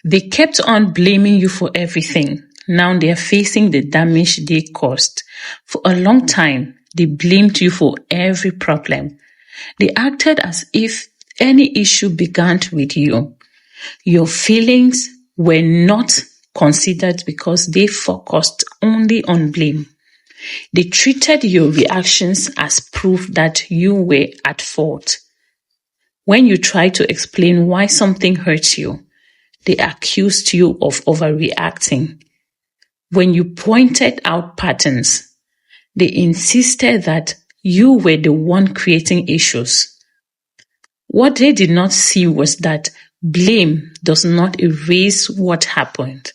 They kept on blaming you for everything. Now they are facing the damage they caused. For a long time, they blamed you for every problem. They acted as if any issue began with you. Your feelings were not considered because they focused only on blame. They treated your reactions as proof that you were at fault. When you tried to explain why something hurt you, they accused you of overreacting. When you pointed out patterns, they insisted that you were the one creating issues. What they did not see was that blame does not erase what happened.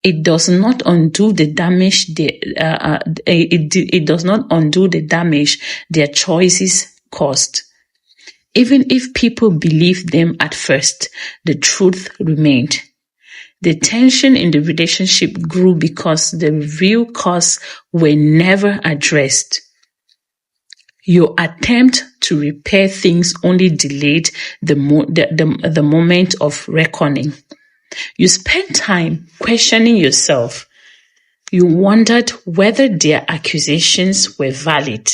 It does not undo the damage. It does not undo the damage their choices caused. Even if people believed them at first, the truth remained. The tension in the relationship grew because the real cause were never addressed. Your attempt to repair things only delayed the moment of reckoning. You spent time questioning yourself. You wondered whether their accusations were valid.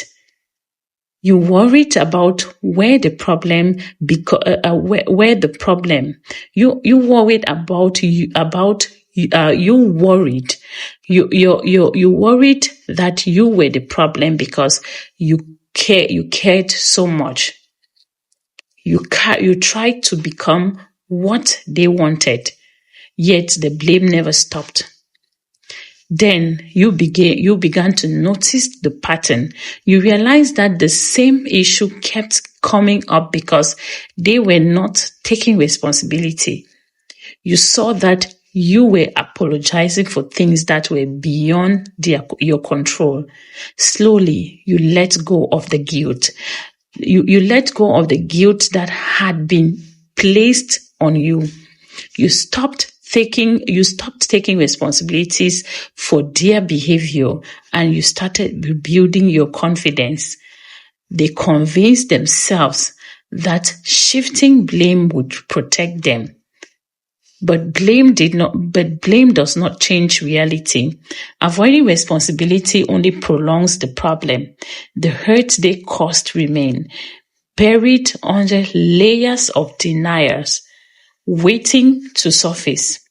You worried about where the problem You worried that you were the problem because you cared so much. You tried to become what they wanted, yet the blame never stopped. Then you began to notice the pattern. You realized that the same issue kept coming up because they were not taking responsibility. You saw that you were apologizing for things that were beyond your control. Slowly, you let go of the guilt. You let go of the guilt that had been placed on you. You stopped taking responsibilities for their behavior, and you started rebuilding your confidence. They convinced themselves that shifting blame would protect them. But blame does not change reality. Avoiding responsibility only prolongs the problem. The hurt they caused remain, buried under layers of denials, waiting to surface.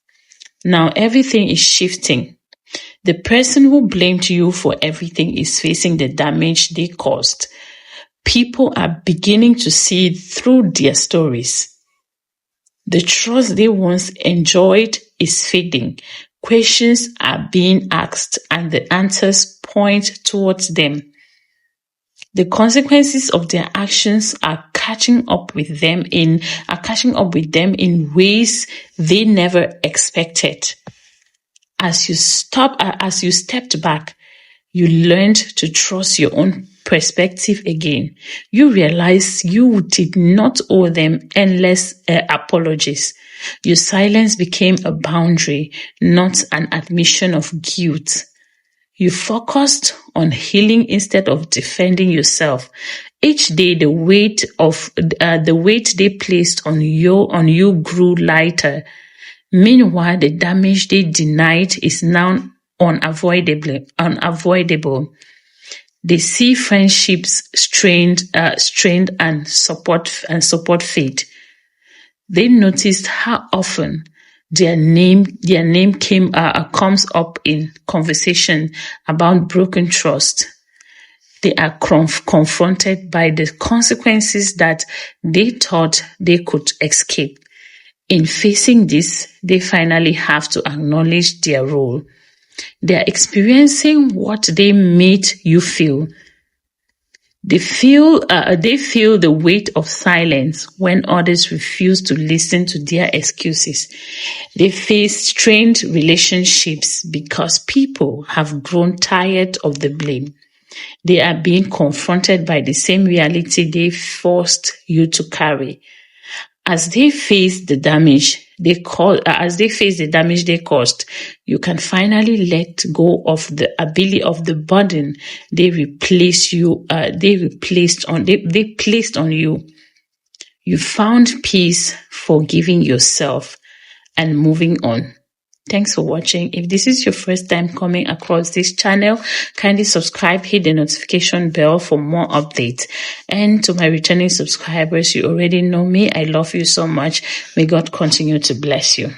Now everything is shifting. The person who blamed you for everything is facing the damage they caused. People are beginning to see through their stories. The trust they once enjoyed is fading. Questions are being asked and the answers point towards them. The consequences of their actions are catching up with them in ways they never expected. As you stepped back, you learned to trust your own perspective again. You realized you did not owe them endless apologies. Your silence became a boundary, not an admission of guilt. You focused on healing instead of defending yourself. Each day, the weight they placed on you grew lighter. Meanwhile, the damage they denied is now unavoidable. They see friendships strained and support fade. They noticed how often their name comes up in conversation about broken trust. They are confronted by the consequences that they thought they could escape. In facing this, they finally have to acknowledge their role. They are experiencing what they made you feel. They feel the weight of silence when others refuse to listen to their excuses. They face strained relationships because people have grown tired of the blame. They are being confronted by the same reality they forced you to carry. As they face the damage they caused, you can finally let go of the burden they placed on you. You found peace forgiving yourself and moving on. Thanks for watching. If this is your first time coming across this channel, kindly subscribe, hit the notification bell for more updates. And to my returning subscribers, you already know me. I love you so much. May God continue to bless you.